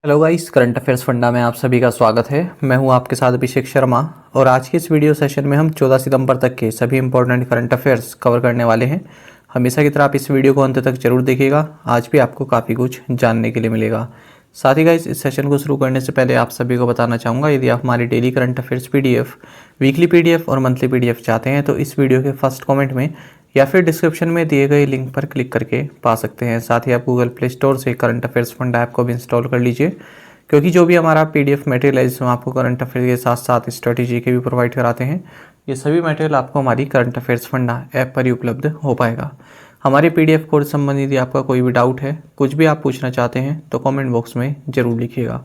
Hello guys, current affairs funda में आप सभी का स्वागत है। मैं हूं आपके साथ अभिषेक शर्मा और आज के इस वीडियो सेशन में हम 14 सितंबर तक के सभी इंपॉर्टेंट करंट अफेयर्स कवर करने वाले हैं। हमेशा की तरह आप इस वीडियो को अंत तक जरूर देखिएगा, आज भी आपको काफ़ी कुछ जानने के लिए मिलेगा। साथ ही गाइस, इस सेशन को शुरू करने से पहले आप सभी को बताना चाहूँगा, यदि आप हमारी daily current affairs PDF, weekly PDF और मंथली पीडीएफ चाहते हैं तो इस वीडियो के फर्स्ट कमेंट में या फिर डिस्क्रिप्शन में दिए गए लिंक पर क्लिक करके पा सकते हैं। साथ ही आप गूगल प्ले स्टोर से करंट अफेयर्स फंडा ऐप को भी इंस्टॉल कर लीजिए, क्योंकि जो भी हमारा पीडीएफ मटेरियल है जिसमें आपको करंट अफेयर के साथ साथ स्ट्रेटेजी के भी प्रोवाइड कराते हैं, ये सभी मटेरियल आपको हमारी करंट अफेयर्स फंडा ऐप पर ही उपलब्ध हो पाएगा। हमारे पीडीएफ कोर्स संबंधित यदि आपका कोई भी डाउट है, कुछ भी आप पूछना चाहते हैं तो कमेंट बॉक्स में ज़रूर लिखिएगा।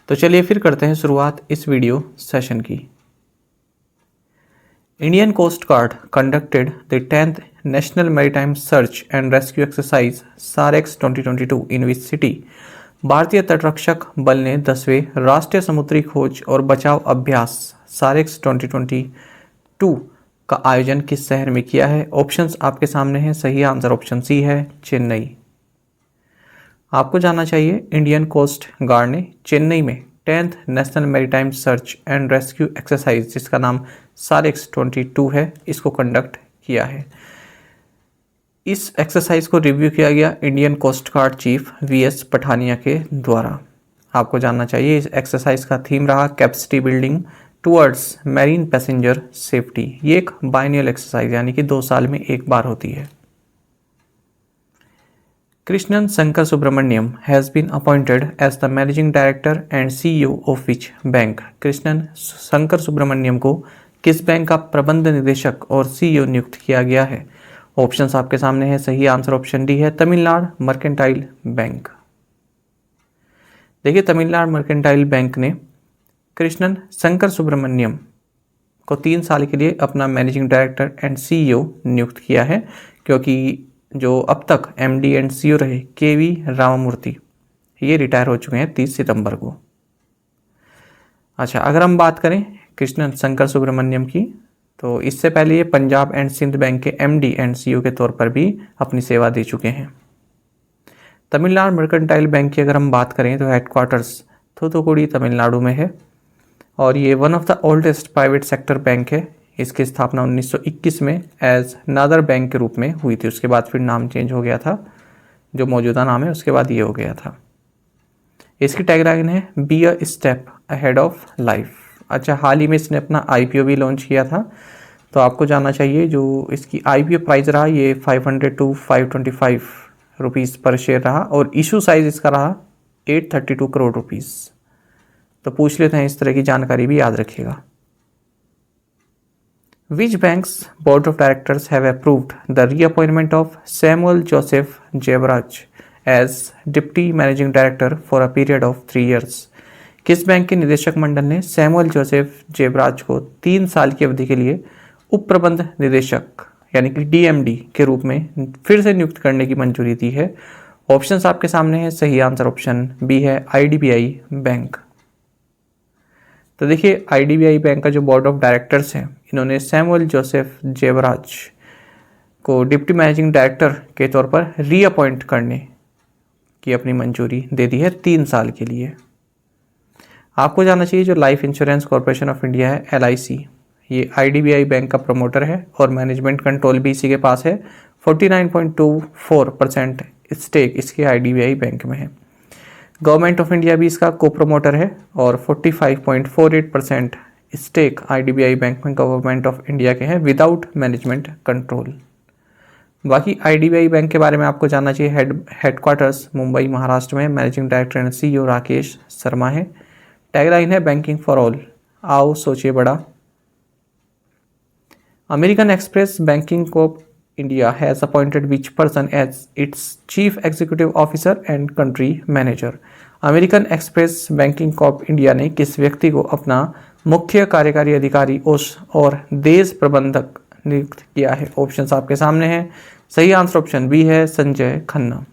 तो चलिए फिर करते हैं शुरुआत इस वीडियो सेशन की। Indian coast guard conducted the 10th national maritime search and rescue exercise SAREX 2022 in which city. भारतीय तटरक्षक बल ने 10वें राष्ट्रीय समुद्री खोज और बचाव अभ्यास SAREX 2022 का आयोजन किस शहर में किया है? ऑप्शंस आपके सामने हैं। सही आंसर ऑप्शन सी है, चेन्नई। आपको जानना चाहिए, इंडियन कोस्ट गार्ड ने चेन्नई में 10th national maritime search and rescue exercise, जिसका नाम SAREX 22 है, इसको कंडक्ट किया है। इस एक्सरसाइज को रिव्यू किया गया Indian coast guard chief VS Pathania के द्वारा। आपको जानना चाहिए, इस एक्सरसाइज का थीम रहा capacity building towards marine passenger safety. ये एक बाइनियल एक्सरसाइज यानी कि 2 साल में एक बार होती है। Krishnan Shankar Subramaniam has been appointed as the managing director and CEO of which bank. Krishnan Shankar Subramaniam को किस बैंक का प्रबंध निदेशक और CEO नियुक्त किया गया है? ऑप्शंस आपके सामने है। सही आंसर ऑप्शन डी है, तमिलनाडु मर्केंटाइल बैंक। देखिए, तमिलनाडु मर्केंटाइल बैंक ने कृष्णन शंकर सुब्रमण्यम को 3 साल के लिए अपना मैनेजिंग डायरेक्टर एंड CEO नियुक्त किया है, क्योंकि जो अब तक MD एंड CEO रहे KV रामामूर्ति, ये रिटायर हो चुके हैं 30 सितंबर को। अच्छा, अगर हम बात करें कृष्णन शंकर सुब्रमण्यम की, तो इससे पहले ये पंजाब एंड सिंध बैंक के MD एंड CEO के तौर पर भी अपनी सेवा दे चुके हैं। तमिलनाडु मर्केंटाइल बैंक की अगर हम बात करें तो हेडक्वार्टर्स थूथुकुडी तमिलनाडु में है और ये one of the oldest private sector bank है। इसकी स्थापना 1921 में एज नादर बैंक के रूप में हुई थी। उसके बाद फिर नाम चेंज हो गया था, जो मौजूदा नाम है उसके बाद ये हो गया था। इसकी टैगलाइन है be a step ahead of life. अच्छा, हाल ही में इसने अपना IPO भी लॉन्च किया था। तो आपको जानना चाहिए, जो इसकी IPO प्राइस रहा ये 500 to 525 रुपीज़ पर शेयर रहा और इशू साइज इसका रहा 832 करोड़ रुपीज़। तो पूछ लेते हैं, इस तरह की जानकारी भी याद रखिएगा। Which bank's board of directors have approved the reappointment of Samuel Joseph Jebraj as Deputy Managing Director for a period of 3 years? किस बैंक के निदेशक मंडल ने सैमुअल जोसेफ जेबराज को 3 साल की अवधि के लिए उप प्रबंध निदेशक यानी कि DMD के रूप में फिर से नियुक्त करने की मंजूरी दी है? ऑप्शंस आपके सामने है। सही आंसर ऑप्शन बी है, IDBI बैंक। तो देखिए, IDBI बैंक का जो बोर्ड ऑफ डायरेक्टर्स हैं, इन्होंने सैमुअल जोसेफ जेबराज को डिप्टी मैनेजिंग डायरेक्टर के तौर पर रीअपॉइंट करने की अपनी मंजूरी दे दी है 3 साल के लिए। आपको जानना चाहिए, जो life insurance corporation of India है LIC, ये IDBI बैंक का प्रमोटर है और मैनेजमेंट कंट्रोल भी इसी के पास है। 49.24% स्टेक इसके IDBI बैंक में है। गवर्नमेंट ऑफ इंडिया भी इसका को प्रमोटर है और 45.48% स्टेक IDBI बैंक में गवर्नमेंट ऑफ इंडिया के हैं विदाउट मैनेजमेंट कंट्रोल। बाकी IDBI बैंक के बारे में आपको जानना चाहिए, हेडक्वार्टर्स मुंबई महाराष्ट्र में। Managing director and CEO Rakesh Sharma है। टैगलाइन है बैंकिंग फॉर ऑल, आओ सोचिए बड़ा। American Express banking corp India has appointed which person as its chief executive officer and country manager. American Express banking corp India ने किस व्यक्ति को अपना मुख्य कार्यकारी अधिकारी और देश प्रबंधक नियुक्त किया है? ऑप्शंस आपके सामने हैं। सही आंसर ऑप्शन बी है, संजय खन्ना।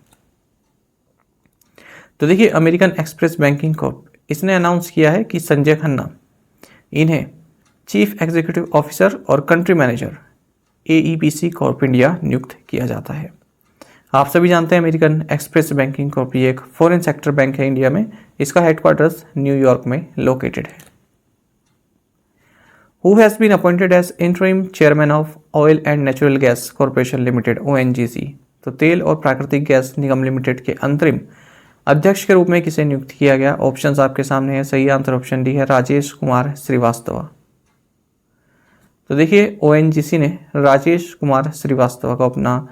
तो देखिए, अमेरिकन एक्सप्रेस बैंकिंग कॉप इसने अनाउंस किया है कि संजय खन्ना, इन्हें चीफ एग्जीक्यूटिव ऑफिसर और country manager AEPC Corp India नियुक्त किया जाता है। आप सभी जानते हैं अमेरिकन एक्सप्रेस बैंकिंग कॉर्प एक फॉरेन सेक्टर बैंक है इंडिया में। इसका हेडक्वार्टर्स न्यूयॉर्क में लोकेटेड है। Who has been appointed as interim chairman of Oil and Natural Gas Corporation Limited ONGC? तो तेल और प्राकृतिक गैस निगम लिमिटेड के अंतरिम अध्यक्ष के रूप में किसे नियुक्त किया गया? ऑप्शंस आपके सामने है। सही आंसर ऑप्शन डी है, राजेश कुमार श्रीवास्तव। तो देखिए ONGC ने राजेश कुमार श्रीवास्तव को अपना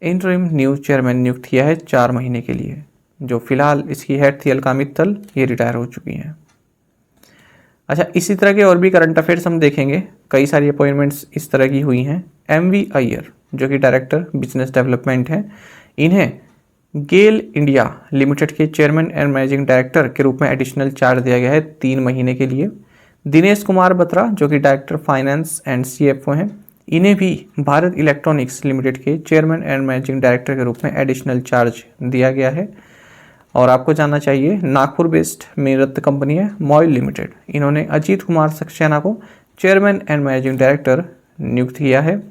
इंटरिम न्यू चेयरमैन नियुक्त किया है 4 महीने के लिए। जो फिलहाल इसकी हेड थी अलका मित्तल, ये रिटायर हो चुकी हैं। अच्छा, इसी तरह के और भी करंट अफेयर्स हम देखेंगे। कई सारी अपॉइंटमेंट्स इस तरह की हुई हैं। MV अय्यर जो कि डायरेक्टर बिजनेस डेवलपमेंट हैं, इन्हें गेल इंडिया लिमिटेड के चेयरमैन एंड मैनेजिंग डायरेक्टर के रूप में एडिशनल चार्ज दिया गया है 3 महीने के लिए। दिनेश कुमार बत्रा जो कि डायरेक्टर फाइनेंस एंड CFO हैं, इन्हें भी भारत इलेक्ट्रॉनिक्स लिमिटेड के चेयरमैन एंड मैनेजिंग डायरेक्टर के रूप में एडिशनल चार्ज दिया गया है। और आपको जानना चाहिए, नागपुर बेस्ड मेरठ कंपनी है मॉयल लिमिटेड, इन्होंने अजीत कुमार सक्सेना को चेयरमैन एंड मैनेजिंग डायरेक्टर नियुक्त किया है।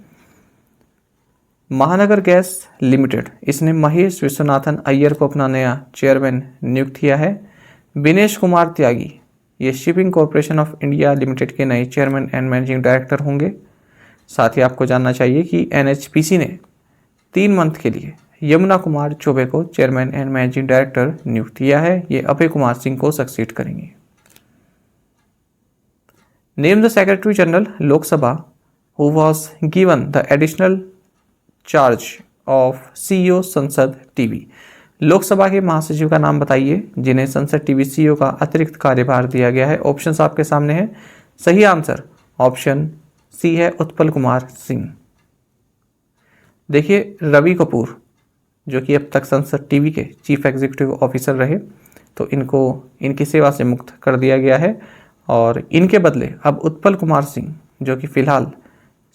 महानगर गैस लिमिटेड, इसने महेश विश्वनाथन अय्यर को अपना नया चेयरमैन नियुक्त किया है। विनेश कुमार त्यागी, ये shipping corporation of India limited के नए चेयरमैन एंड मैनेजिंग डायरेक्टर होंगे। साथ ही आपको जानना चाहिए कि NHPC ने 3 मंथ के लिए यमुना कुमार चौबे को चेयरमैन एंड मैनेजिंग डायरेक्टर नियुक्त किया है। ये अभय कुमार सिंह को सक्सीड करेंगे। Name the secretary general Lok Sabha who was given the additional charge of CEO संसद टीवी। लोकसभा के महासचिव का नाम बताइए जिन्हें संसद टीवी CEO का अतिरिक्त कार्यभार दिया गया है। ऑप्शंस आपके सामने है। सही आंसर ऑप्शन C है, उत्पल कुमार सिंह। देखिए रवि कपूर जो कि अब तक संसद टीवी के चीफ एग्जीक्यूटिव ऑफिसर रहे, तो इनको इनकी सेवा से मुक्त कर दिया गया है और इनके बदले अब उत्पल कुमार सिंह जो कि फिलहाल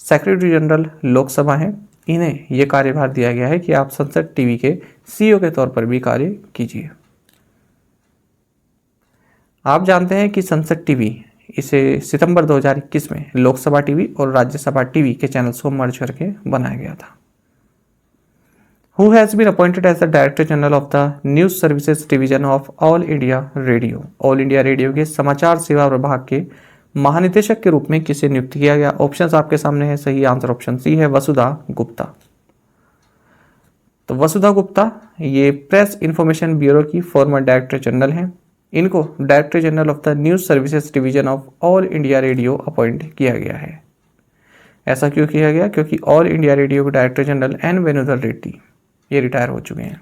सेक्रेटरी जनरल लोकसभा हैं, इन्हें यह कार्यभार दिया गया है कि आप संसद टीवी के CEO के तौर पर भी कार्य कीजिए। आप जानते हैं कि संसद टीवी इसे सितंबर 2021 में लोकसभा टीवी और राज्यसभा टीवी के चैनल्स को मर्ज करके बनाया गया था। Who has been appointed as the Director General of the News Services Division of All India Radio? All India Radio के समाचार सेवा विभाग के महानिदेशक के रूप में किसे नियुक्त किया गया? ऑप्शंस आपके सामने है। सही आंसर ऑप्शन C है, वसुधा गुप्ता। तो वसुधा गुप्ता ये प्रेस इंफॉर्मेशन ब्यूरो की फॉर्मर डायरेक्टर जनरल हैं। इनको director general of the news services division of all India radio appoint किया गया है। ऐसा क्यों किया गया? क्योंकि ऑल इंडिया रेडियो के director general N Venudhar Reddy ये रिटायर हो चुके हैं।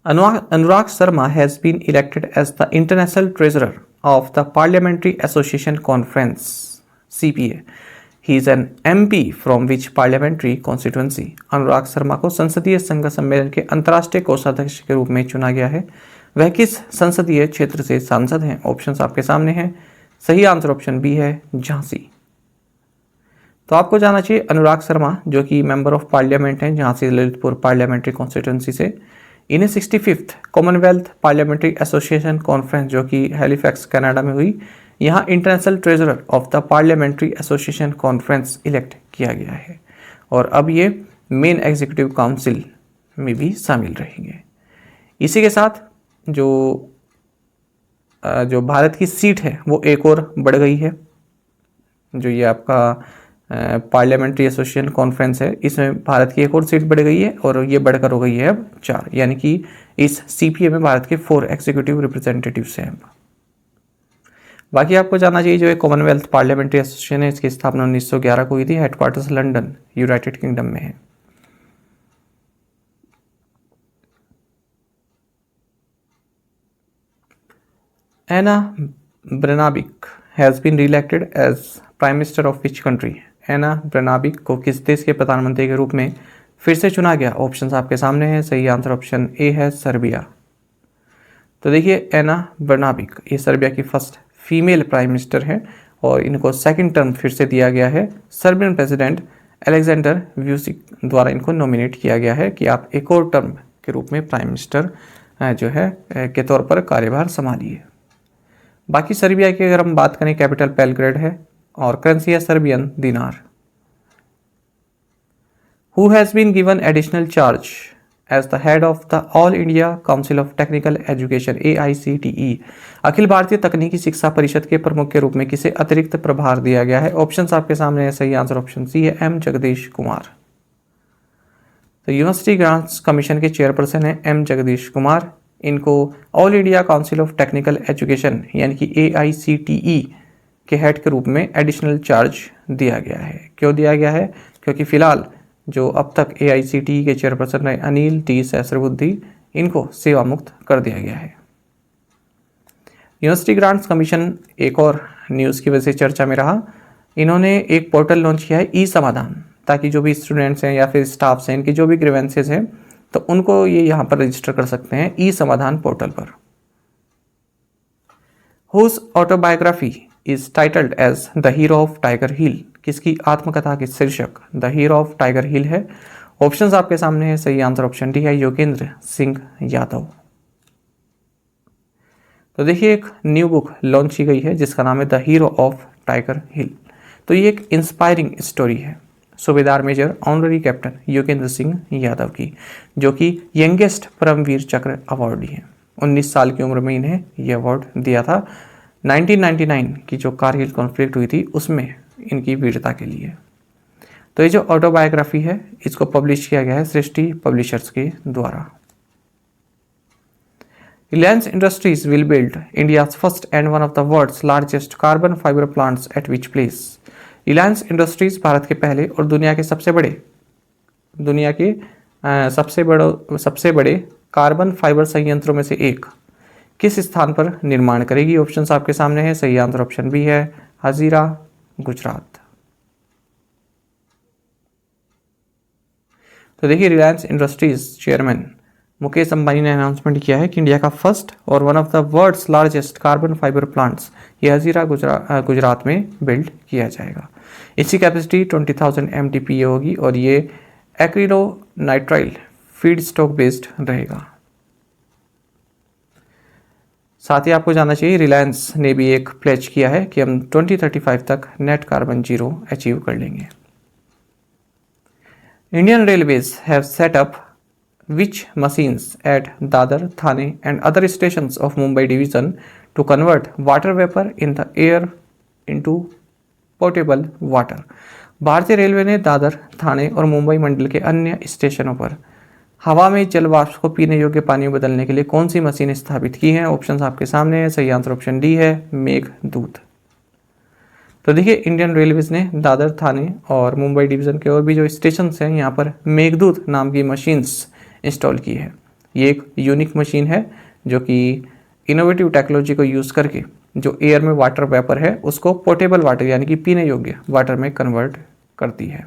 Anurag Sharma has been elected as the international treasurer of the parliamentary association conference CPA। He is an MP from which parliamentary constituency. Anurag Sharma को संसदीय संघ सम्मेलन के अंतर्राष्ट्रीय कोषाध्यक्ष के रूप में चुना गया है। वह किस संसदीय क्षेत्र से सांसद हैं? ऑप्शंस आपके सामने हैं। सही आंसर ऑप्शन B है, झांसी। तो आपको जानना चाहिए अनुराग शर्मा जो कि मेंबर ऑफ पार्लियामेंट हैं झांसी ललितपुर पार्लियामेंट्री कॉन्स्टिट्यूंसी से, इन्हें 65th Commonwealth parliamentary association conference जो कि हैलिफैक्स कनाडा में हुई, यहाँ international treasurer of the parliamentary association conference elect किया गया है और अब ये मेन एग्जीक्यूटिव काउंसिल में भी शामिल रहेंगे। इसी के साथ जो भारत की सीट है वो एक और बढ़ गई है। जो ये आपका पार्लियामेंट्री एसोसिएशन कॉन्फ्रेंस है, इसमें भारत की एक और सीट बढ़ गई है और ये बढ़कर हो गई है अब 4, यानी कि इस CPA में भारत के 4 एग्जीक्यूटिव रिप्रेजेंटेटिव्स हैं। बाकी आपको जानना चाहिए जो एक कॉमनवेल्थ पार्लियामेंट्री एसोसिएशन है, इसकी स्थापना 1911 को हुई थी। हेडक्वार्टर्स लंदन यूनाइटेड किंगडम में है। Ana Brnabic has been reelected as prime minister of which country. Ana Brnabic को किस देश के प्रधानमंत्री के रूप में फिर से चुना गया? ऑप्शंस आपके सामने हैं। सही आंसर ऑप्शन A है, सर्बिया। तो देखिए एना ब्रेनाबिक ये सर्बिया की फर्स्ट फीमेल प्राइम मिनिस्टर हैं और इनको सेकंड टर्म फिर से दिया गया है। सर्बियन प्रेसिडेंट अलेक्जेंडर व्यूसिक द्वारा इनको नॉमिनेट किया गया है कि आप एक और टर्म के रूप में प्राइम मिनिस्टर जो है के तौर पर कार्यभार संभालिए। बाकी सर्बिया की अगर हम बात करें, कैपिटल बेलग्रेड है और करेंसी है Serbian dinar. Who has been given additional charge as the head of the all India council of technical education AICTE, अखिल भारतीय तकनीकी शिक्षा परिषद के प्रमुख के रूप में किसे अतिरिक्त प्रभार दिया गया है? ऑप्शंस आपके सामने है, सही आंसर ऑप्शन सी है, M जगदीश कुमार। तो यूनिवर्सिटी ग्रांट्स कमीशन के चेयरपर्सन है M जगदीश कुमार। इनको all India council of technical education यानी कि AICTE के हेड के रूप में एडिशनल चार्ज दिया गया है। क्यों दिया गया है? क्योंकि फिलहाल जो अब तक AICTE के चेयरपर्सन रहे अनिल T सहस्रबुद्धि, इनको सेवा मुक्त कर दिया गया है। यूनिवर्सिटी ग्रांट्स कमीशन एक और न्यूज़ की वजह से चर्चा में रहा। इन्होंने एक पोर्टल लॉन्च किया है ई समाधान, ताकि जो भी स्टूडेंट्स हैं या फिर स्टाफ्स हैं, इनकी जो भी ग्रीवेंसेस हैं तो उनको ये यहाँ पर रजिस्टर कर सकते हैं ई समाधान पोर्टल पर। Whose autobiography is titled as the hero of tiger Hill, किसकी आत्मकथा के शीर्षक the hero of tiger Hill है? ऑप्शंस आपके सामने है, सही आंसर ऑप्शन डी है, योगेंद्र सिंह यादव। तो देखिए एक न्यू बुक लॉन्च की गई है जिसका नाम है the hero of tiger hill. तो ये एक इंस्पायरिंग स्टोरी है subedar major honorary captain Yogendra Singh Yadav की, जो कि यंगेस्ट परमवीर चक्र अवार्डी हैं। 19 साल की उम्र में इन्हें यह अवार्ड दिया था। 1999 की जो कारगिल कॉन्फ्लिक्ट हुई थी उसमें इनकी वीरता के लिए। तो ये जो ऑटोबायोग्राफी है इसको पब्लिश किया गया है सृष्टि पब्लिशर्स के द्वारा। Reliance industries will build India's first and one of the world's largest carbon fibre plants at which place? Reliance industries Bharat के पहले और दुनिया के सबसे बड़े कार्बन फाइबर संयंत्रों में से एक किस स्थान पर निर्माण करेगी? ऑप्शंस आपके सामने है, सही आंसर ऑप्शन बी है, हजीरा गुजरात। तो देखिए Reliance industries chairman Mukesh Ambani ने अनाउंसमेंट किया है कि इंडिया का फर्स्ट और one of the world's largest carbon fibre plants ये हजीरा गुजरात में बिल्ड किया जाएगा। इसकी कैपेसिटी 20,000 MTPA होगी और ये एक्रिलोनाइट्राइल फीड स्टॉक बेस्ड रहेगा। साथ ही आपको जानना चाहिए रिलायंस ने भी एक प्लेज किया है कि हम 2035 तक नेट कार्बन जीरो अचीव कर लेंगे। Indian railways have set up which machines at Dadar, Thane and other stations of Mumbai division to convert water vapor in the air into potable water? भारतीय railway ने दादर, थाने और मुंबई मंडल के अन्य स्टेशनों पर हवा में जल वाष्प को पीने योग्य पानी में बदलने के लिए कौन सी मशीन स्थापित की हैं? ऑप्शंस आपके सामने है, सही आंसर ऑप्शन डी है, मेघदूत। तो देखिए इंडियन रेलवेज ने दादर, थाने और मुंबई डिवीजन के और भी जो स्टेशन हैं यहाँ पर मेघदूत नाम की मशीन्स इंस्टॉल की है। ये एक यूनिक मशीन है जो कि इनोवेटिव टेक्नोलॉजी को यूज़ करके जो एयर में वाटर वेपर है उसको पोर्टेबल वाटर यानी कि पीने योग्य वाटर में कन्वर्ट करती है।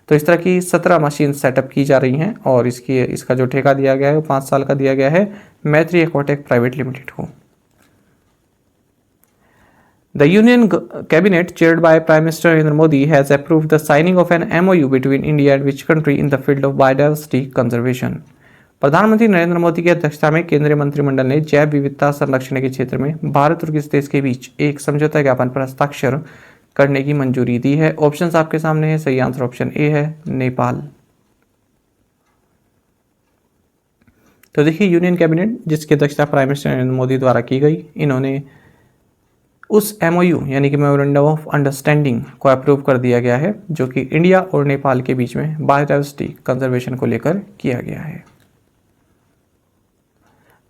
तो इस तरह की 17 मशीन सेटअप की जा रही हैं और इसका जो ठेका दिया गया है वो 5 साल का दिया गया है मैत्री एक्वाटेक प्राइवेट लिमिटेड को। The Union Cabinet, chaired by Prime Minister Narendra Modi, has approved the signing of an MOU between India and which country in the field of biodiversity conservation? प्रधानमंत्री नरेंद्र मोदी की अध्यक्षता में केंद्रीय मंत्रिमंडल ने जैव विविधता संरक्षण के क्षेत्र में भारत और किस देश के बीच एक समझौता ज्ञापन पर हस्ताक्षर करने की मंजूरी दी है? ऑप्शंस आपके सामने है, सही आंसर ऑप्शन ए है, नेपाल। तो देखिए यूनियन कैबिनेट जिसकी अध्यक्षता प्राइम मिनिस्टर नरेंद्र मोदी द्वारा की गई, इन्होंने उस MOU यानी कि मेमोरेंडम ऑफ अंडरस्टैंडिंग को अप्रूव कर दिया गया है जो कि इंडिया और नेपाल के बीच में बायोडाइवर्सिटी कंजर्वेशन को लेकर किया गया है।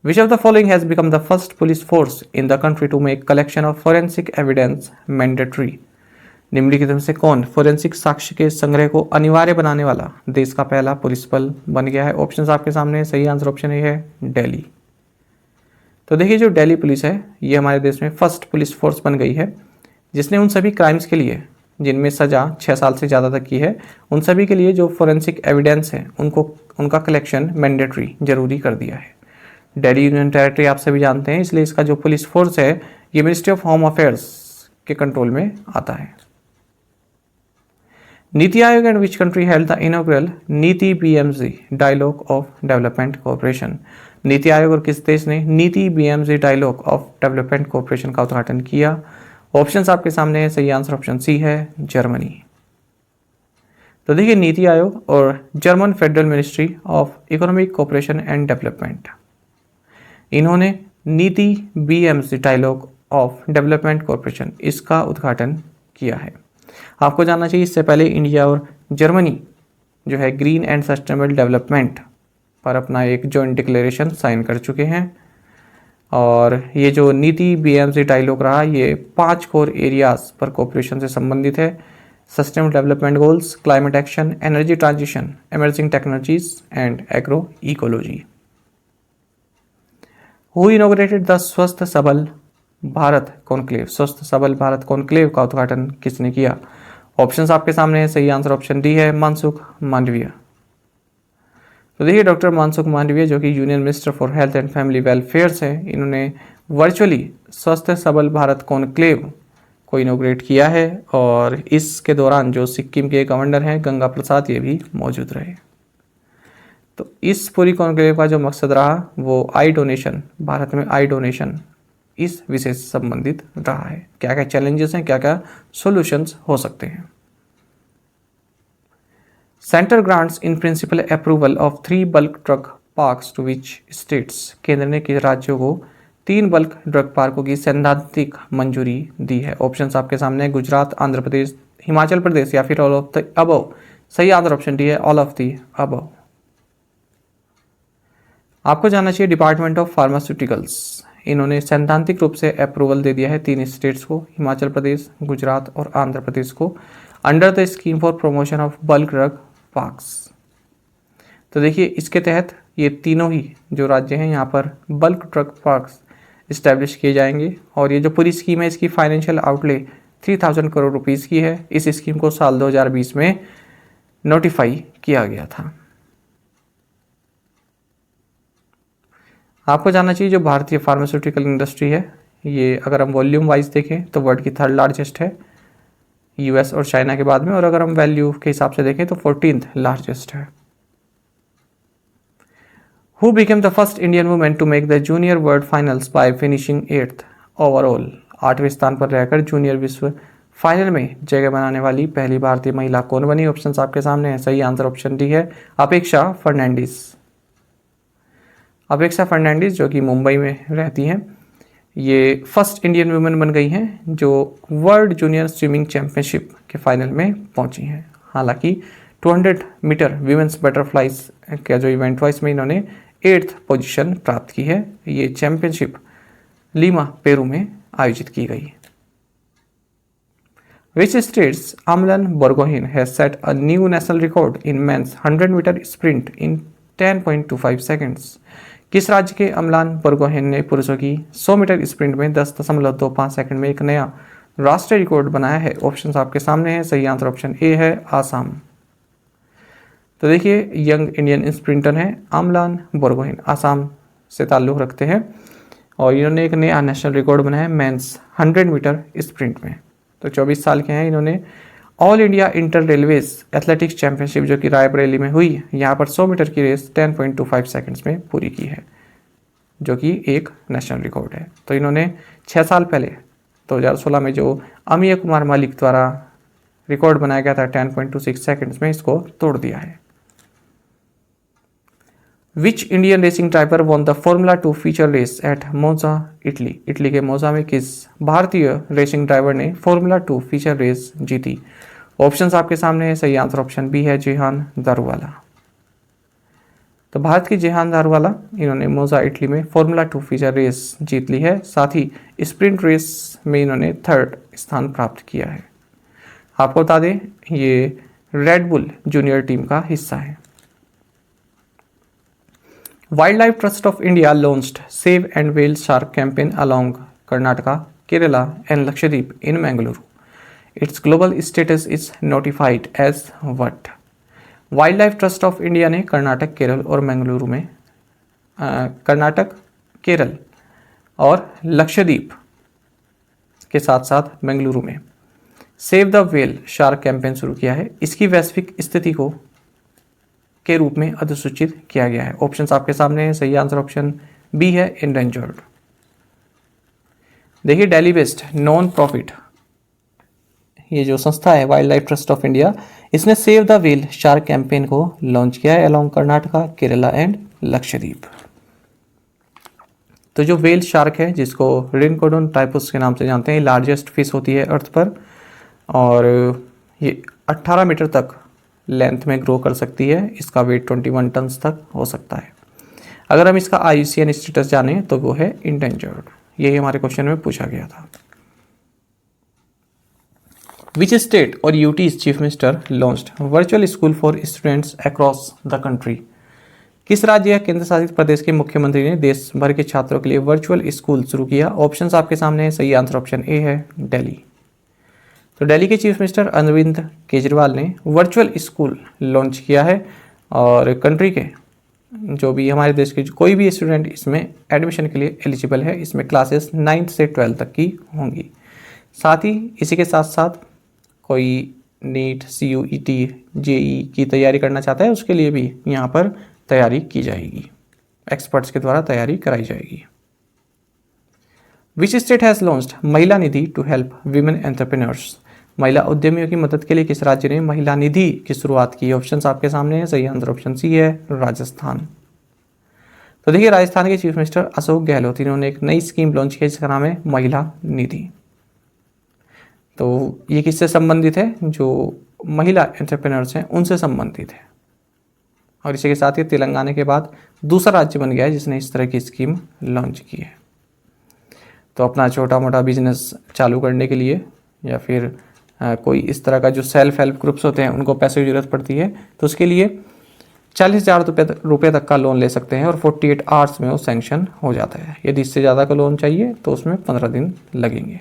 Which of the following has become the first police force in the country to make collection of forensic evidence mandatory? निम्नलिखित में से कौन फोरेंसिक साक्ष्य के संग्रह को अनिवार्य बनाने वाला देश का पहला पुलिस बल बन गया है? ऑप्शंस आपके सामने, सही आंसर ऑप्शन ए है, दिल्ली। तो देखिए जो दिल्ली पुलिस है ये हमारे देश में फर्स्ट पुलिस फोर्स बन गई है जिसने उन सभी क्राइम्स के लिए जिनमें सज़ा 6 साल से ज़्यादा तक की है उन सभी के लिए जो फोरेंसिक एविडेंस है उनका कलेक्शन मैंडेटरी जरूरी कर दिया है। दिल्ली यूनियन टेरिटरी आप सभी जानते हैं, इसलिए इसका जो पुलिस फोर्स है ये मिनिस्ट्री ऑफ होम अफेयर्स के कंट्रोल में आता है। NITI Aayog and which country held the inaugural NITI BMC dialogue of development cooperation? NITI Aayog और किस देश ने NITI BMC dialogue of development cooperation का उद्घाटन किया? ऑप्शंस आपके सामने है, सही आंसर ऑप्शन सी है, जर्मनी। तो देखिए नीति आयोग और German federal ministry of economic cooperation and development, इन्होंने NITI BMC dialogue of development corporation इसका उद्घाटन किया है। आपको जानना चाहिए इससे पहले इंडिया और जर्मनी जो है ग्रीन एंड सस्टेनेबल डेवलपमेंट पर अपना एक जॉइंट डिक्लेरेशन साइन कर चुके हैं। और ये जो नीति BMC डायलॉग रहा ये 5 कोर एरियाज पर कोऑपरेशन से संबंधित है। Sustainable development goals, climate action, energy transition, emerging technologies and agro ecology. Who inaugurated the स्वस्थ सबल भारत कॉन्क्लेव? स्वस्थ सबल भारत कॉन्क्लेव का उद्घाटन किसने किया? ऑप्शंस आपके सामने है। सही आंसर ऑप्शन डी है, मनसुख मांडविया। तो देखिए डॉक्टर मनसुख मांडविया जो कि union minister for health and family welfare है, इन्होंने वर्चुअली स्वस्थ सबल भारत कॉन्क्लेव को इनोग्रेट किया है। और इसके दौरान जो सिक्किम के गवर्नर हैं गंगा प्रसाद, ये भी मौजूद रहे। तो इस पूरी कॉन्क्लेव का जो मकसद रहा वो आई डोनेशन, भारत में आई डोनेशन, इस विषय से संबंधित रहा है। क्या क्या चैलेंजेस हैं, क्या क्या सॉल्यूशंस हो सकते हैं। Centre grants in principle approval of 3 bulk drug parks to which states? केंद्र ने किस राज्यों को 3 बल्क ड्रग पार्कों की सैद्धांतिक मंजूरी दी है? ऑप्शंस आपके सामने है। गुजरात, आंध्र प्रदेश, हिमाचल प्रदेश या फिर ऑल ऑफ द अबव। सही आंसर ऑप्शन डी है, ऑल ऑफ द अबव। आपको जानना चाहिए डिपार्टमेंट ऑफ फार्मास्यूटिकल्स, इन्होंने सैद्धांतिक रूप से अप्रूवल दे दिया है 3 स्टेट्स को, हिमाचल प्रदेश, गुजरात और आंध्र प्रदेश को, under the scheme for promotion of bulk drug parks. तो देखिए इसके तहत ये तीनों ही जो राज्य हैं यहाँ पर बल्क ड्रग पार्क्स इस्टेब्लिश किए जाएंगे। और ये जो पूरी स्कीम है इसकी फाइनेंशियल आउटले 3000 करोड़ रुपीस की है। इस स्कीम को साल 2020 में नोटिफाई किया गया था। आपको जानना चाहिए जो भारतीय फार्मास्यूटिकल इंडस्ट्री है ये अगर हम वॉल्यूम वाइज देखें तो वर्ल्ड की 3rd लार्जेस्ट है, US और चाइना के बाद में। और अगर हम वैल्यू के हिसाब से देखें तो 14th लार्जेस्ट है। Who became the first Indian women to make the junior world finals by finishing 8th overall? 8वें स्थान पर रहकर जूनियर विश्व फाइनल में जगह बनाने वाली पहली भारतीय महिला कौन बनी? ऑप्शंस आपके सामने है। सही आंसर ऑप्शन डी है, अपेक्षा फर्नांडीज। अपेक्षा फर्नांडीज जो कि मुंबई में रहती हैं, ये फर्स्ट इंडियन वुमेन बन गई हैं जो वर्ल्ड जूनियर स्विमिंग चैंपियनशिप के फाइनल में पहुंची हैं। हालांकि 200 मीटर विमेंस बटरफ्लाइज का जो इवेंट हुआ इसमें इन्होंने 8th पोजीशन प्राप्त की है। ये चैंपियनशिप लीमा, पेरू में आयोजित की गई। Which states Amlan Borgohain has set a new national record in men's 100 metre sprint in 10.25 seconds? किस राज्य के अमलान बरगोहेन ने पुरुषों की 100 मीटर स्प्रिंट में 10.25 सेकंड में एक नया राष्ट्रीय रिकॉर्ड बनाया है? ऑप्शंस आपके सामने है। सही आंसर ऑप्शन ए है, आसाम। तो देखिए यंग इंडियन स्प्रिंटर हैं अमलान बरगोहेन, आसाम से ताल्लुक़ रखते हैं और इन्होंने एक नया नेशनल रिकॉर्ड बनाया मेंस 100 मीटर स्प्रिंट में। तो 24 साल के हैं। इन्होंने all India inter railways athletics championship जो कि रायबरेली में हुई, यहाँ पर 100 मीटर की रेस 10.25 सेकंड्स में पूरी की है, जो कि एक नेशनल रिकॉर्ड है। तो इन्होंने 6 साल पहले 2016 में जो अमिय कुमार मलिक द्वारा रिकॉर्ड बनाया गया था 10.26 सेकंड्स में, इसको तोड़ दिया है। Which Indian racing driver won the formula 2 feature race at Monza, Italy? Italy के मोजा में किस भारतीय रेसिंग ड्राइवर ने फॉर्मूला 2 फीचर रेस जीती? ऑप्शंस आपके सामने है। सही आंसर ऑप्शन बी है, जेहान दारूवाला। तो भारत की जेहान दारूवाला, इन्होंने मोजा इटली में फॉर्मूला 2 फीचर रेस जीत ली है। साथ ही स्प्रिंट रेस में इन्होंने 3rd स्थान प्राप्त किया है। आपको बता दें ये रेड बुल जूनियर टीम का हिस्सा है। Wild life trust of India launched save and whale shark campaign along Karnataka, Kerala and Lakshadweep in Mangaluru. Its global status is notified as what? Wild life trust of India ने कर्नाटक, केरल और मैंगलुरु में कर्नाटक, केरल और लक्षद्वीप के साथ साथ बेंगलुरु में save the well shark campaign शुरू किया है। इसकी वैश्विक स्थिति को के रूप में अधिसूचित किया गया है। ऑप्शंस आपके सामने है। सही आंसर ऑप्शन बी है, इंडेंजर्ड। देखिए दिल्ली बेस्ड नॉन प्रॉफिट ये जो संस्था है wild life trust of India, इसने save the whale shark campaign को लॉन्च किया है अलोंग कर्नाटका, केरला एंड लक्षद्वीप। तो जो व्हेल शार्क है, जिसको रिनकोडोन टाइपुस के नाम से जानते हैं, लार्जेस्ट फिश होती है अर्थ पर और ये 18 मीटर तक लेंथ में ग्रो कर सकती है। इसका वेट 21 टन तक हो सकता है। अगर हम इसका IUCN स्टेटस जाने तो वो है इंडेंजर्ड। यही हमारे क्वेश्चन में पूछा गया था। विच स्टेट और UT's chief minister launched virtual school for students across the country? किस राज्य या केंद्र शासित प्रदेश के मुख्यमंत्री ने देश भर के छात्रों के लिए वर्चुअल स्कूल शुरू किया? ऑप्शंस आपके सामने है। सही आंसर ऑप्शन ए है, दिल्ली। तो दिल्ली के चीफ मिनिस्टर अरविंद केजरीवाल ने वर्चुअल स्कूल लॉन्च किया है और कंट्री के जो भी हमारे देश के कोई भी स्टूडेंट इसमें एडमिशन के लिए एलिजिबल है। इसमें क्लासेस 9th से 12th तक की होंगी। साथ ही इसी के साथ साथ कोई नीट, CUET, JEE की तैयारी करना चाहता है, उसके लिए भी यहाँ पर तैयारी की जाएगी, एक्सपर्ट्स के द्वारा तैयारी कराई जाएगी। विच स्टेट हैज़ लॉन्च्ड महिला निधि टू हेल्प वीमेन एंटरप्रेन्योर्स? महिला उद्यमियों की मदद के लिए किस राज्य ने महिला निधि की शुरुआत की? ऑप्शंस आपके सामने है। सही आंसर ऑप्शन सी है, राजस्थान। तो देखिए, राजस्थान के चीफ मिनिस्टर अशोक गहलोत, इन्होंने एक नई स्कीम लॉन्च की जिसका नाम है महिला निधि। तो ये किससे संबंधित है? जो महिला एंटरप्रेन्योर्स हैं उनसे संबंधित है। और इसी के साथ ही तेलंगाना के बाद दूसरा राज्य बन गया है जिसने इस तरह की स्कीम लॉन्च की है। तो अपना छोटा मोटा बिजनेस चालू करने के लिए या फिर कोई इस तरह का जो सेल्फ हेल्प ग्रुप्स होते हैं उनको पैसे की जरूरत पड़ती है, तो उसके लिए 40,000 रुपये तक का लोन ले सकते हैं और 48 आवर्स में वो सैंक्शन हो जाता है। यदि इससे ज़्यादा का लोन चाहिए तो उसमें 15 दिन लगेंगे।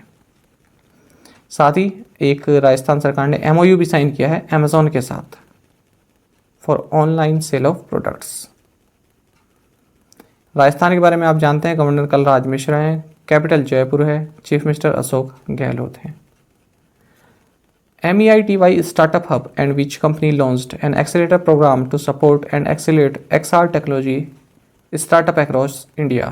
साथ ही एक राजस्थान सरकार ने MOU भी साइन किया है अमेजोन के साथ for online sale of products. Rajasthan के बारे में आप जानते हैं, गवर्नर कलराज मिश्रा हैं, कैपिटल जयपुर है, चीफ मिनिस्टर अशोक गहलोत हैं। MEITY Startup Hub and which company launched an accelerator program to support and accelerate XR technology startup across India?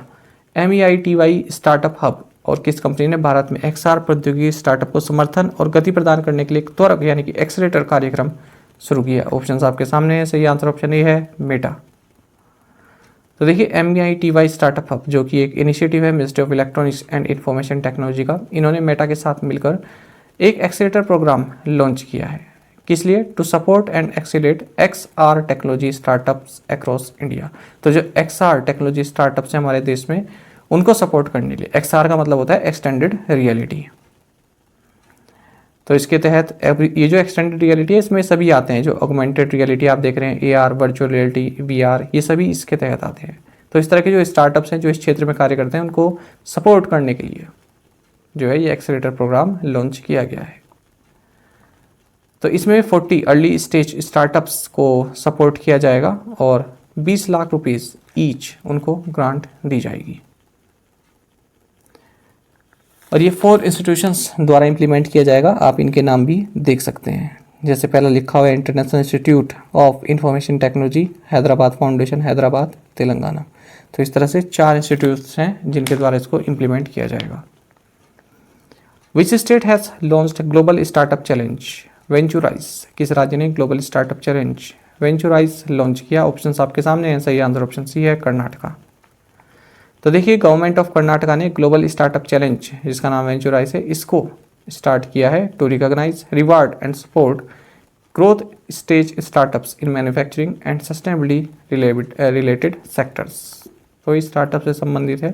MEITY Startup Hub और किस कंपनी ने भारत में XR प्रौद्योगिकी स्टार्टअप को समर्थन और गति प्रदान करने के लिए एक त्वरक यानी कि एक्सेलेरेटर कार्यक्रम शुरू किया? ऑप्शंस आपके सामने है। सही आंसर ऑप्शन ए है, मेटा। तो देखिए, MEITY स्टार्टअप हब जो कि एक इनिशिएटिव है ministry of electronics and information technology का, इन्होंने मेटा के साथ मिलकर एक एक्सेलेरेटर प्रोग्राम लॉन्च किया है। किस लिए? To support and accelerate XR technology startups across India. तो जो XR टेक्नोलॉजी स्टार्टअप्स हैं हमारे देश में, उनको सपोर्ट करने के लिए, XR का मतलब होता है एक्सटेंडेड रियलिटी। तो इसके तहत ये जो एक्सटेंडेड रियलिटी है इसमें सभी आते हैं, जो ऑगमेंटेड रियलिटी आप देख रहे हैं, AR, वर्चुअल रियलिटी, VR, ये सभी इसके तहत आते हैं। तो इस तरह के जो स्टार्टअप्स हैं जो इस क्षेत्र में कार्य करते हैं उनको सपोर्ट करने के लिए जो है ये एक्सेलेरेटर प्रोग्राम लॉन्च किया गया है। तो इसमें 40 अर्ली स्टेज स्टार्टअप्स को सपोर्ट किया जाएगा और 20 लाख रुपीस ईच उनको ग्रांट दी जाएगी। और ये 4 इंस्टीट्यूशंस द्वारा इम्प्लीमेंट किया जाएगा। आप इनके नाम भी देख सकते हैं, जैसे पहला लिखा हुआ है international institute of information technology Hyderabad foundation, Hyderabad, Telangana. तो इस तरह से 4 इंस्टीट्यूट्स हैं जिनके द्वारा इसको इम्प्लीमेंट किया जाएगा। Which state has launched global startup challenge Venturize? किस राज्य ने global startup challenge Venturize launch किया? ऑप्शंस आपके सामने हैं। सही आंसर ऑप्शन सी है, कर्नाटका। तो देखिए, गवर्नमेंट ऑफ कर्नाटका ने ग्लोबल स्टार्टअप चैलेंज जिसका नाम वेंचुराइज है, इसको स्टार्ट किया है to recognise, reward and support growth stage startups in manufacturing and sustainability related sectors. तो इस स्टार्टअप से संबंधित है।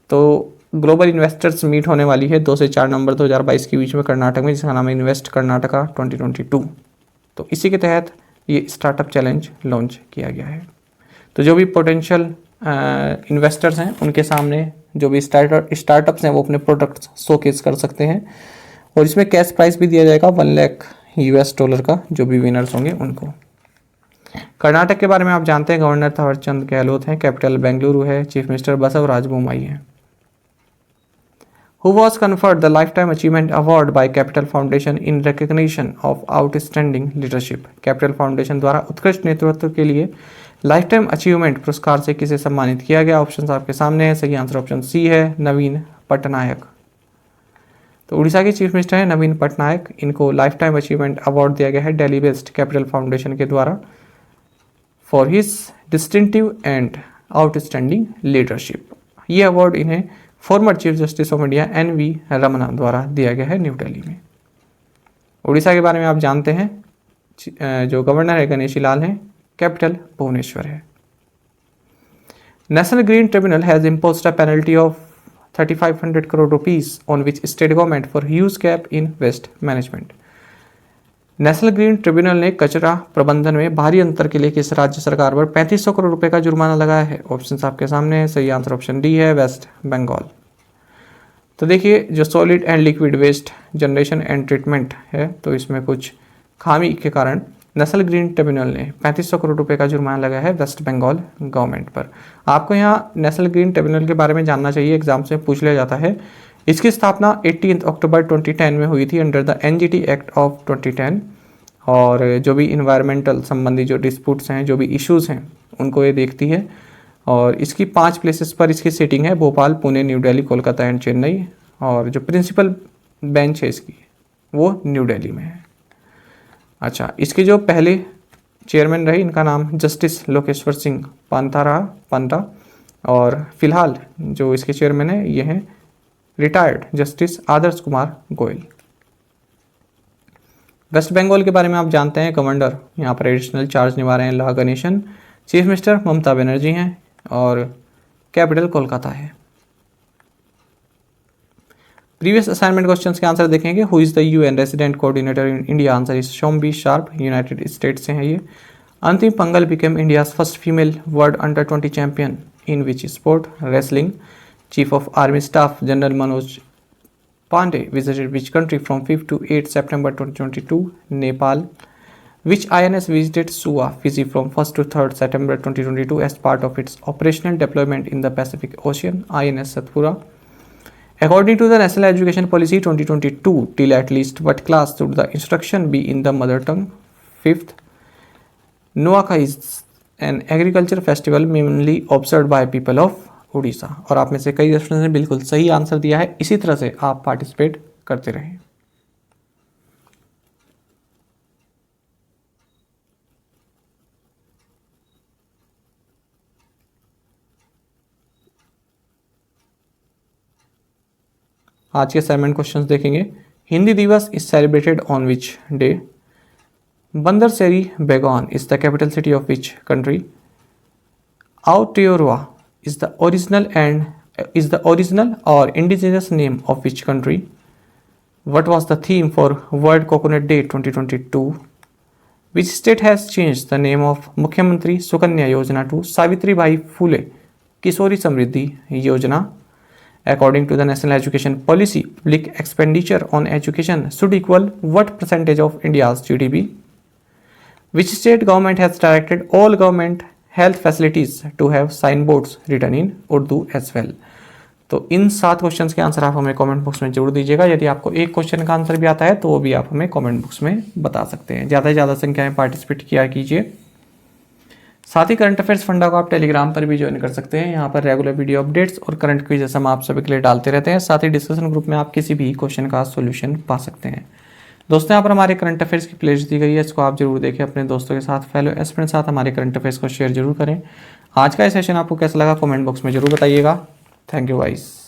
तो ग्लोबल इन्वेस्टर्स मीट होने वाली है 2 से 4 नवंबर 2022 के बीच में कर्नाटक में, जिसका नाम है इन्वेस्ट कर्नाटका 2022। तो इसी के तहत ये स्टार्टअप चैलेंज लॉन्च किया गया है। तो जो भी पोटेंशियल इन्वेस्टर्स हैं उनके सामने जो भी स्टार्टअप्स हैं वो अपने प्रोडक्ट्स शोकेस कर सकते हैं और इसमें कैश प्राइस भी दिया जाएगा $1 लाख US का, जो भी विनर्स होंगे उनको। कर्नाटक के बारे में आप जानते हैं, गवर्नर थावरचंद गहलोत हैं, कैपिटल बेंगलुरु है, चीफ मिनिस्टर बसवराज बोम्मई हैं। Who was conferred the Lifetime Achievement Award by Capital Foundation in recognition of outstanding leadership? Capital foundation द्वारा उत्कृष्ट नेतृत्व के लिए लाइफ टाइम अचीवमेंट पुरस्कार से किसे सम्मानित किया गया? ऑप्शंस आपके सामने है। सही आंसर ऑप्शन सी है, नवीन पटनायक। तो उड़ीसा के चीफ मिनिस्टर हैं नवीन पटनायक, इनको लाइफ टाइम अचीवमेंट अवार्ड दिया गया है दिल्ली बेस्ड कैपिटल फाउंडेशन के द्वारा for his distinctive and outstanding leadership. ये अवार्ड इन्हें former chief justice of India NV Ramana द्वारा दिया गया है न्यू दिल्ली में। उड़ीसा के बारे में आप जानते हैं, जो गवर्नर है गणेशी लाल हैं, कैपिटल भुवनेश्वर है। National green tribunal has imposed a penalty of 3500 crore rupees on which state government for huge gap in waste management। National green tribunal ने कचरा प्रबंधन में भारी अंतर के लिए किस राज्य सरकार पर 3500 करोड़ रुपए का जुर्माना लगाया है? ऑप्शन आपके सामने है, सही आंसर ऑप्शन डी है, वेस्ट बंगाल। तो देखिए, जो solid and liquid waste generation and treatment है, तो इसमें कुछ खामी के कारण नेशनल ग्रीन ट्रिब्यूनल ने 3500 करोड़ रुपए का जुर्माना लगाया है वेस्ट बंगाल गवर्नमेंट पर। आपको यहाँ नेशनल ग्रीन ट्रिब्यूनल के बारे में जानना चाहिए, एग्जाम से पूछ लिया जाता है। इसकी स्थापना 18 अक्टूबर 2010 में हुई थी under the NGT act of 2010, और जो भी इन्वायरमेंटल संबंधी जो डिस्प्यूट्स हैं, जो भी इश्यूज़ हैं, उनको ये देखती है। और इसकी 5 प्लेसेस पर इसकी सीटिंग है, भोपाल, पुणे, न्यू दिल्ली, कोलकाता एंड चेन्नई। और जो प्रिंसिपल बेंच है इसकी, वो न्यू दिल्ली में है। अच्छा, इसके जो पहले चेयरमैन रहे, इनका नाम जस्टिस लोकेश्वर सिंह पंता रहा, पंता। और फिलहाल जो इसके चेयरमैन है, ये हैं retired justice Adarsh Kumar Goyal. Waste Bengal के बारे में आप जानते हैं, गवर्नर यहाँ पर एडिशनल चार्ज निभा रहे हैं ला गणेशन, चीफ मिनिस्टर ममता बनर्जी हैं, और कैपिटल कोलकाता है। प्रीवियस असाइनमेंट क्वेश्चंस के आंसर देखेंगे। Who is the UN resident coordinator in India? Answer is Shombi Sharp, United State से हैं ये। Antim Panghal became India's first female world under champion in which sport? Wrestling. Chief of army staff general Manoj Pande visited which country from 5th to 8th September 2022? Nepal. Which INS visited Suva, Fiji from 1st to 3rd September 2022 as part of its operational deployment in the Pacific Ocean? INS Satpura. According to the National Education Policy 2022, till at least what class should the instruction be in the mother tongue? 5th. Nuakhai is an agriculture festival mainly observed by people of Orissa. और आप में से कई students ने बिल्कुल सही answer दिया है। इसी तरह से आप पार्टिसिपेट करते रहें। आज के असाइनमेंट क्वेश्चंस देखेंगे। Hindi Divas is celebrated on which day? Bandar Seri Begawan is the capital city of which country? Aotearoa is the original or indigenous name of which country? What was the theme for World Coconut Day 2022? Which state has changed the name of Mukhyamantri Sukanya Yojana to Savitribai Phule Kishori Samriddhi Yojana? According to the National Education Policy, public expenditure on education should equal what percentage of India's GDP? Which state government has directed all government health facilities to have sign boards written in Urdu as well? तो इन 7 questions के answer आप हमें comment box में जरूर दीजिएगा। यदि आपको एक क्वेश्चन का आंसर भी आता है तो वो भी आप हमें कमेंट बॉक्स में बता सकते हैं। ज़्यादा से ज़्यादा संख्या में पार्टिसिपेट किया कीजिए। साथ ही करंट अफेयर्स फंडा को आप टेलीग्राम पर भी ज्वाइन कर सकते हैं। यहाँ पर रेगुलर वीडियो अपडेट्स और करंट क्विज़ हम आप सभी के लिए डालते रहते हैं। साथ ही डिस्कशन ग्रुप में आप किसी भी क्वेश्चन का सोल्यूशन पा सकते हैं। दोस्तों, यहाँ पर हमारे करंट अफेयर्स की प्लेलिस्ट दी गई है, इसको आप जरूर देखें। अपने दोस्तों के साथ, फेलो एस्पिरेंट साथ हमारे करंट अफेयर्स को शेयर जरूर करें। आज का ये सेशन आपको कैसा लगा कमेंट बॉक्स में जरूर बताइएगा। Thank you guys.